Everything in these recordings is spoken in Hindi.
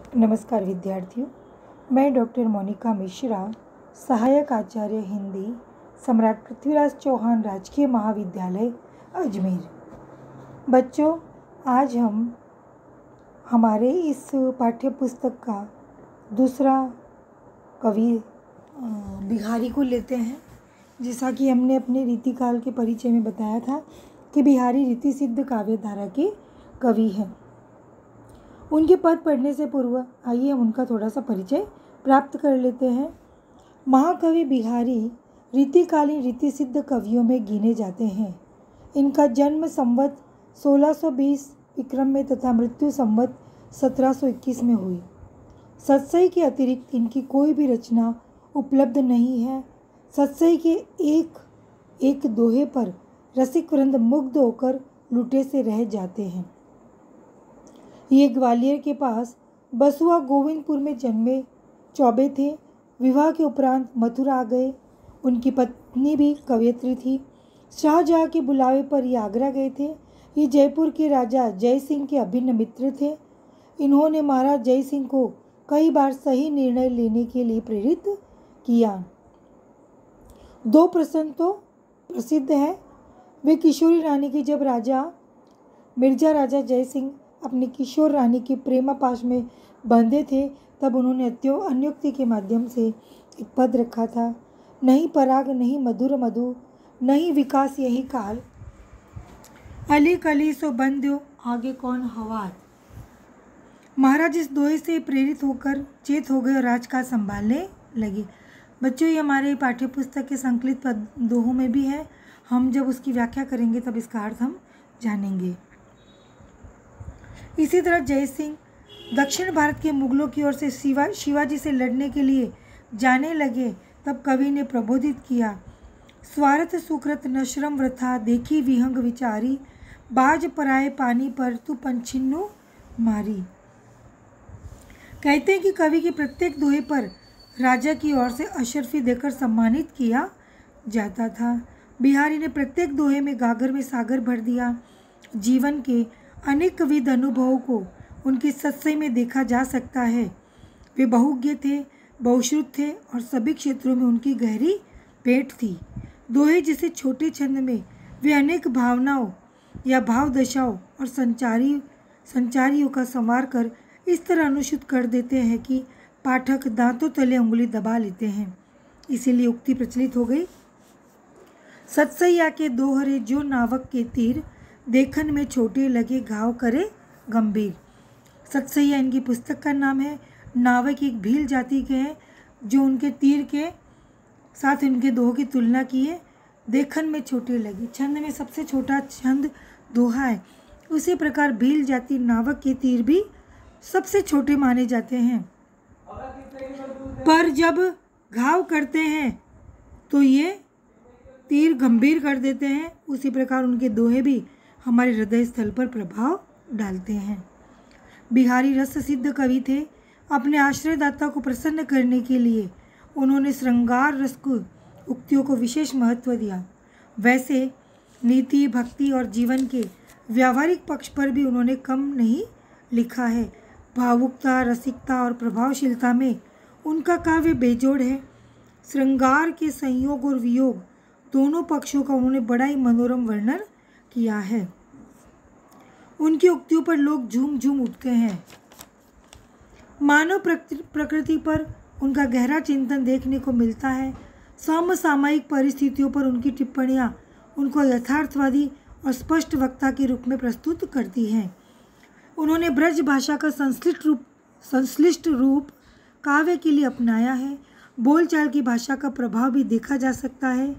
नमस्कार विद्यार्थियों, मैं डॉक्टर मोनिका मिश्रा, सहायक आचार्य हिंदी, सम्राट पृथ्वीराज चौहान राजकीय महाविद्यालय अजमेर। बच्चों, आज हम हमारे इस पाठ्य पुस्तक का दूसरा कवि बिहारी को लेते हैं। जैसा कि हमने अपने रीतिकाल के परिचय में बताया था कि बिहारी रीति सिद्ध काव्यधारा के कवि हैं। उनके पद पढ़ने से पूर्व आइए हम उनका थोड़ा सा परिचय प्राप्त कर लेते हैं। महाकवि बिहारी रीतिकालीन रीति सिद्ध कवियों में गिने जाते हैं। इनका जन्म संवत 1620 विक्रम में तथा मृत्यु संवत 1721 में हुई। सतसई के अतिरिक्त इनकी कोई भी रचना उपलब्ध नहीं है। सतसई के एक दोहे पर रसिक वृंद मुग्ध होकर लुटे से रह जाते हैं। ये ग्वालियर के पास बसुआ गोविंदपुर में जन्मे चौबे थे। विवाह के उपरांत मथुरा आ गए। उनकी पत्नी भी कवयित्री थी। शाहजहाँ के बुलावे पर ये आगरा गए थे। ये जयपुर के राजा जय सिंह के अभिन्न मित्र थे। इन्होंने महाराज जय सिंह को कई बार सही निर्णय लेने के लिए प्रेरित किया। दो प्रसंग तो प्रसिद्ध है। वे किशोरी रानी की जब मिर्जा राजा जय सिंह अपनी किशोर रानी के प्रेमापाश में बंधे थे, तब उन्होंने अन्योक्ति के माध्यम से एक पद रखा था, नहीं पराग नहीं मधुर मधु, नहीं विकास यही काल, अली कली सो बंध्यो आगे कौन हवात। महाराज इस दोहे से प्रेरित होकर चेत हो गए और राजकाज संभालने लगे। बच्चों, ये हमारे पाठ्य पुस्तक के संकलित पद दोहों में भी है। हम जब उसकी व्याख्या करेंगे तब इसका अर्थ हम जानेंगे। इसी तरह जय सिंह दक्षिण भारत के मुगलों की ओर से शिवाजी से लड़ने के लिए जाने लगे, तब कवि ने प्रबोधित किया, स्वार्थ सुकृत नश्रम वृथा, देखी विहंग विचारी, बाज पराए पानी पर तू पंछिन्नु मारी। कहते हैं कि कवि के प्रत्येक दोहे पर राजा की ओर से अशर्फी देकर सम्मानित किया जाता था। बिहारी ने प्रत्येक दोहे में गागर में सागर भर दिया। जीवन के अनेक विध अनुभवों को उनकी सतसई में देखा जा सकता है। वे बहुज्ञ थे, बहुश्रुत थे और सभी क्षेत्रों में उनकी गहरी पेट थी। दोहे जिसे छोटे छंद में वे अनेक भावनाओं या भाव दशाओं और संचारियों का संवार कर इस तरह अनुष्ठित कर देते हैं कि पाठक दांतों तले उंगली दबा लेते हैं। इसीलिए उक्ति प्रचलित हो गई, सतसैया के दोहरे जो नावक के तीर, देखन में छोटे लगे घाव करे गंभीर। सतसैया इनकी पुस्तक का नाम है। नावक एक भील जाति के हैं जो उनके तीर के साथ इनके दोहों की तुलना की है। देखन में छोटे लगे, छंद में सबसे छोटा छंद दोहा है। उसी प्रकार भील जाति नावक के तीर भी सबसे छोटे माने जाते हैं, पर जब घाव करते हैं तो ये तीर गंभीर कर देते हैं। उसी प्रकार उनके दोहे भी हमारे हृदय स्थल पर प्रभाव डालते हैं। बिहारी रस सिद्ध कवि थे। अपने आश्रयदाता को प्रसन्न करने के लिए उन्होंने श्रृंगार रस को उक्तियों को विशेष महत्व दिया। वैसे नीति, भक्ति और जीवन के व्यावहारिक पक्ष पर भी उन्होंने कम नहीं लिखा है। भावुकता, रसिकता और प्रभावशीलता में उनका काव्य बेजोड़ है। श्रृंगार के संयोग और वियोग दोनों पक्षों का उन्होंने बड़ा ही मनोरम वर्णन किया है। उनकी उक्तियों पर लोग झूम झूम उठते हैं। मानव प्रकृति पर उनका गहरा चिंतन देखने को मिलता है। समसामयिक परिस्थितियों पर उनकी टिप्पणियाँ उनको यथार्थवादी और स्पष्ट वक्ता के रूप में प्रस्तुत करती हैं। उन्होंने ब्रज भाषा का संश्लिष्ट रूप काव्य के लिए अपनाया है। बोलचाल की भाषा का प्रभाव भी देखा जा सकता है।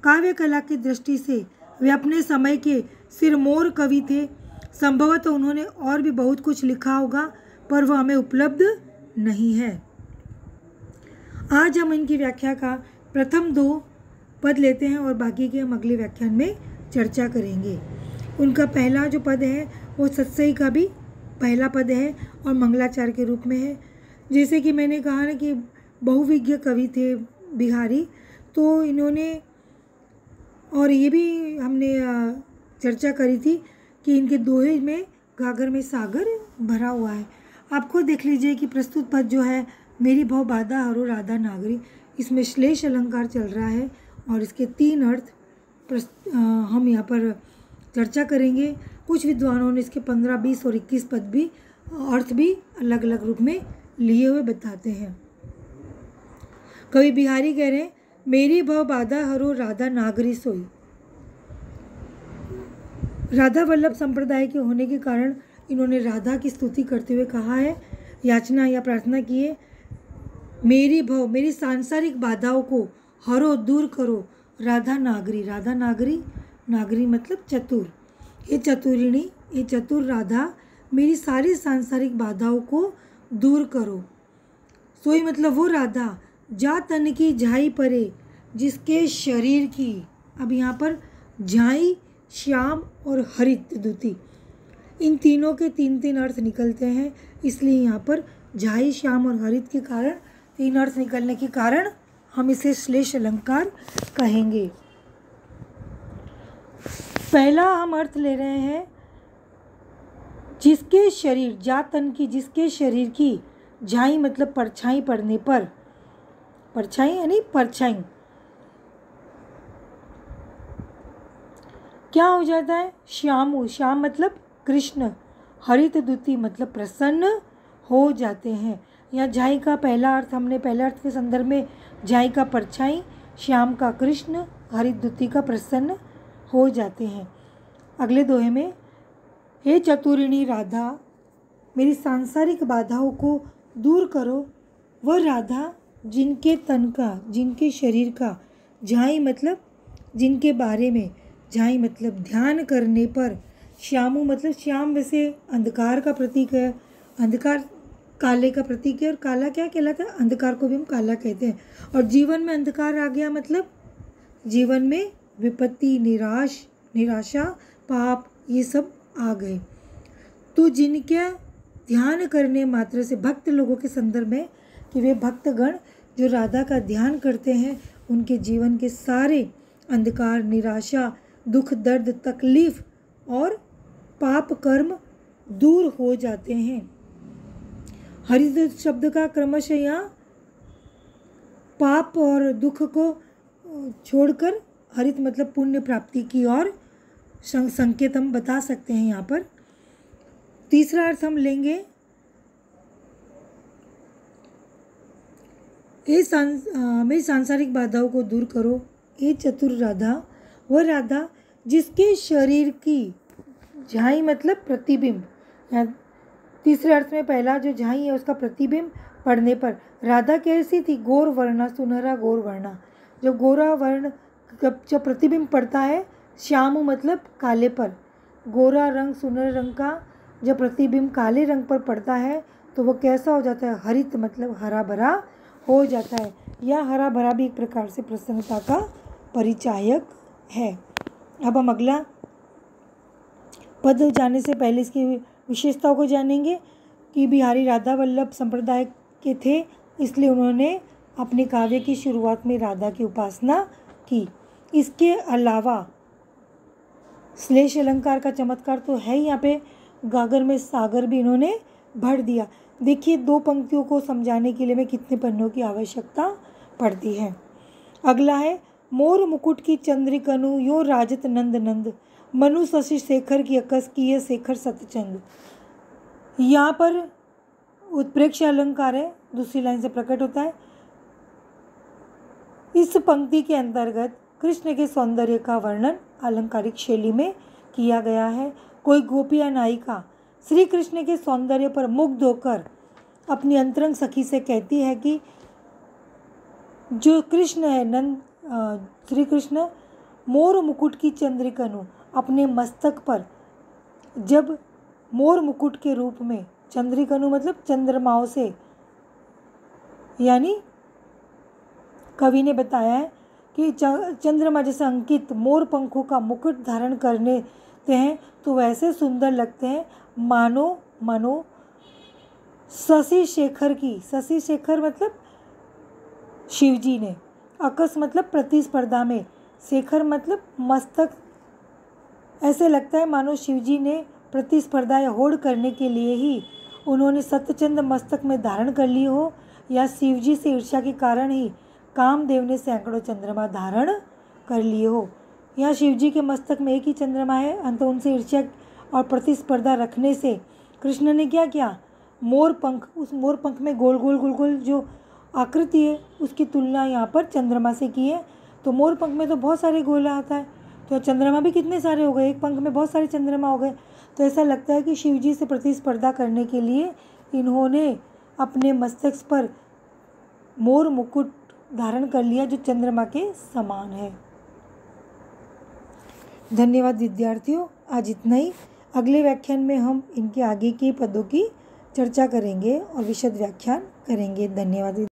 काव्य कला की दृष्टि से वे अपने समय के सिरमौर कवि थे। संभवतः उन्होंने और भी बहुत कुछ लिखा होगा, पर वह हमें उपलब्ध नहीं है। आज हम इनकी व्याख्या का प्रथम दो पद लेते हैं और बाकी के हम अगले व्याख्यान में चर्चा करेंगे। उनका पहला जो पद है वो सतसई का भी पहला पद है और मंगलाचार के रूप में है। जैसे कि मैंने कहा ना कि बहुविज्ञ कवि थे बिहारी, तो इन्होंने, और ये भी हमने चर्चा करी थी कि इनके दोहे में गागर में सागर भरा हुआ है। आप खुद देख लीजिए कि प्रस्तुत पद जो है मेरी भव बाधा हरो राधा नागरी, इसमें श्लेष अलंकार चल रहा है और इसके 3 अर्थ हम यहाँ पर चर्चा करेंगे। कुछ विद्वानों ने इसके 15, 20 और 21 पद भी अर्थ भी अलग अलग रूप में लिए हुए बताते हैं। कवि बिहारी कह रहे हैं मेरी भव बाधा हरो राधा नागरी सोई। राधा वल्लभ संप्रदाय के होने के कारण इन्होंने राधा की स्तुति करते हुए कहा है, याचना या प्रार्थना की है, मेरी भव मेरी सांसारिक बाधाओं को हरो दूर करो राधा नागरी। राधा नागरी, नागरी मतलब चतुर, ये चतुरिणी, ये चतुर राधा मेरी सारी सांसारिक बाधाओं को दूर करो। सोई मतलब वो राधा जा तन की झाई परे जिसके शरीर की, अब यहाँ पर झाई, श्याम और हरित द्युति, इन तीनों के 3 अर्थ निकलते हैं, इसलिए यहाँ पर झाई, श्याम और हरित के कारण 3 अर्थ निकलने के कारण हम इसे श्लेष अलंकार कहेंगे। पहला हम अर्थ ले रहे हैं जिसके शरीर, जा तन की, जिसके शरीर की, झाई मतलब परछाई पड़ने पर, परछाई यानी परछाई क्या हो जाता है, श्यामु, श्याम मतलब कृष्ण, हरित द्युति मतलब प्रसन्न हो जाते हैं। यहाँ झाई का पहला अर्थ हमने पहले अर्थ के संदर्भ में झाई का परछाई, श्याम का कृष्ण, हरित द्युति का प्रसन्न हो जाते हैं। अगले दोहे में हे चतुरिणी राधा मेरी सांसारिक बाधाओं को दूर करो, वह राधा जिनके तन का, जिनके शरीर का, झाई मतलब जिनके बारे में, झाई मतलब ध्यान करने पर, श्यामु मतलब श्याम वैसे अंधकार का प्रतीक है, अंधकार काले का प्रतीक है, और काला क्या कहलाता है, अंधकार को भी हम काला कहते हैं। और जीवन में अंधकार आ गया मतलब जीवन में विपत्ति, निराशा, पाप, ये सब आ गए। तो जिनके ध्यान करने मात्र से, भक्त लोगों के संदर्भ में कि वे भक्तगण जो राधा का ध्यान करते हैं उनके जीवन के सारे अंधकार, निराशा, दुख, दर्द, तकलीफ और पाप कर्म दूर हो जाते हैं। हरित शब्द का क्रमशः यहाँ पाप और दुख को छोड़कर हरित मतलब पुण्य प्राप्ति की ओर संकेत हम बता सकते हैं। यहाँ पर तीसरा अर्थ हम लेंगे, मेरी सांसारिक बाधाओं को दूर करो, ये चतुर राधा वह राधा जिसके शरीर की, झाई मतलब प्रतिबिंब, तीसरे अर्थ में पहला जो झाई है उसका प्रतिबिंब पड़ने पर राधा कैसी थी, गौर वर्णा, सुनहरा गौर वर्णा, जब गोरा वर्ण जब प्रतिबिंब पड़ता है, श्याम मतलब काले पर, गोरा रंग, सुनहरे रंग का जब प्रतिबिंब काले रंग पर पड़ता है तो वो कैसा हो जाता है, हरित मतलब हरा भरा हो जाता है। यह हरा भरा भी एक प्रकार से प्रसन्नता का परिचायक है। अब हम अगला पद जाने से पहले इसकी विशेषताओं को जानेंगे कि बिहारी राधा वल्लभ संप्रदाय के थे, इसलिए उन्होंने अपने काव्य की शुरुआत में राधा की उपासना की। इसके अलावा श्लेष अलंकार का चमत्कार तो है, यहाँ पे गागर में सागर भी इन्होंने भर दिया। देखिए 2 पंक्तियों को समझाने के लिए में कितने पन्नों की आवश्यकता पड़ती है। अगला है मोर मुकुट की चंद्रिकनु यो राजत नंद नंद, मनु शशि शेखर की अकस की ये शेखर सतचंद। यहाँ पर उत्प्रेक्ष अलंकार है, दूसरी लाइन से प्रकट होता है। इस पंक्ति के अंतर्गत कृष्ण के सौंदर्य का वर्णन अलंकारिक शैली में किया गया है। कोई गोपी या नायिका श्री कृष्ण के सौंदर्य पर मुग्ध होकर अपनी अंतरंग सखी से कहती है कि जो कृष्ण है, श्री कृष्ण मोर मुकुट की चंद्रिकनु, अपने मस्तक पर जब मोर मुकुट के रूप में, चंद्रिकनु मतलब चंद्रमाओं से, यानी कवि ने बताया है कि चंद्रमा जैसे अंकित मोर पंखों का मुकुट धारण करने हैं तो वैसे सुंदर लगते हैं मानो शशि शेखर की, शशि शेखर मतलब शिवजी ने, अकस मतलब प्रतिस्पर्धा में, शेखर मतलब मस्तक, ऐसे लगता है मानो शिवजी ने प्रतिस्पर्धा या होड़ करने के लिए ही उन्होंने सत्यचंद्र मस्तक में धारण कर ली हो, या शिवजी से ईर्ष्या के कारण ही कामदेव ने सैकड़ों चंद्रमा धारण कर लिए हो, या शिवजी के मस्तक में एक ही चंद्रमा है, अंत उनसे ईर्ष्या और प्रतिस्पर्धा रखने से कृष्ण ने क्या किया, मोर पंख, उस मोर पंख में गोल गोल गोल गोल जो आकृति है उसकी तुलना यहाँ पर चंद्रमा से की है। तो मोर पंख में तो बहुत सारे गोला आता है, तो चंद्रमा भी कितने सारे हो गए, एक पंख में बहुत सारे चंद्रमा हो गए। तो ऐसा लगता है कि शिवजी से प्रतिस्पर्धा करने के लिए इन्होंने अपने मस्तक पर मोर मुकुट धारण कर लिया जो चंद्रमा के समान है। धन्यवाद विद्यार्थियों, आज इतना ही। अगले व्याख्यान में हम इनके आगे के पदों की चर्चा करेंगे और विशद व्याख्यान करेंगे। धन्यवाद।